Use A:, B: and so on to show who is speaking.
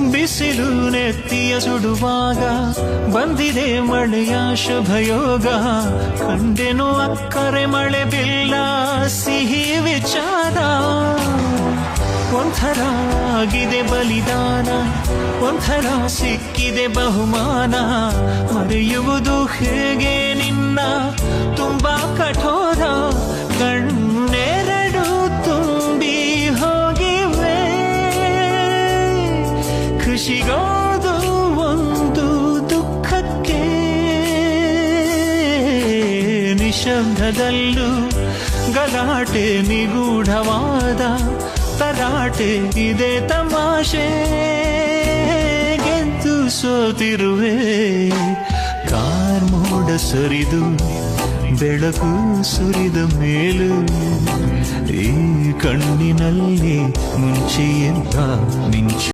A: ಬಿಸಿಲು ನೆತ್ತಿಯ ಸುಡುವಾಗ ಬಂದಿದೆ ಮಳೆಯ ಶುಭಯೋಗ. ಕಂಡೆನು ಅಕ್ಕರೆ ಮಳೆ ಬಿಲ್ಲ ಸಿಹಿ ವಿಚಾರ. ಒಂಥರ ಆಗಿದೆ ಬಲಿದಾನ, ಒಂಥರ ಸಿಕ್ಕಿದೆ ಬಹುಮಾನ. ಮರೆಯುವುದು ಹೇಗೆ ನಿನ್ನ ತುಂಬಾ ಕಠೋರ. ಕಣ್ಣೆರಡು ತುಂಬಿ ಹೋಗಿವೆ, ಖುಷಿಗೋದು ಒಂದು ದುಃಖಕ್ಕೆ. ನಿಶಬ್ದದಲ್ಲೂ ಗಲಾಟೆ ನಿಗೂಢವಾದ ತರಾಟೆ ಇದೆ ತಮಾಷೆ. ಗೆದ್ದು ಸೋತಿರುವೆ ಕಾರ್ಮೋಡ ಸರಿದು ಬೆಳಕು ಸುರಿದ ಮೇಲೂ ಈ ಕಣ್ಣಿನಲ್ಲಿ ಮುಂಚೆಯಿಂದ ಮಿಂಚು.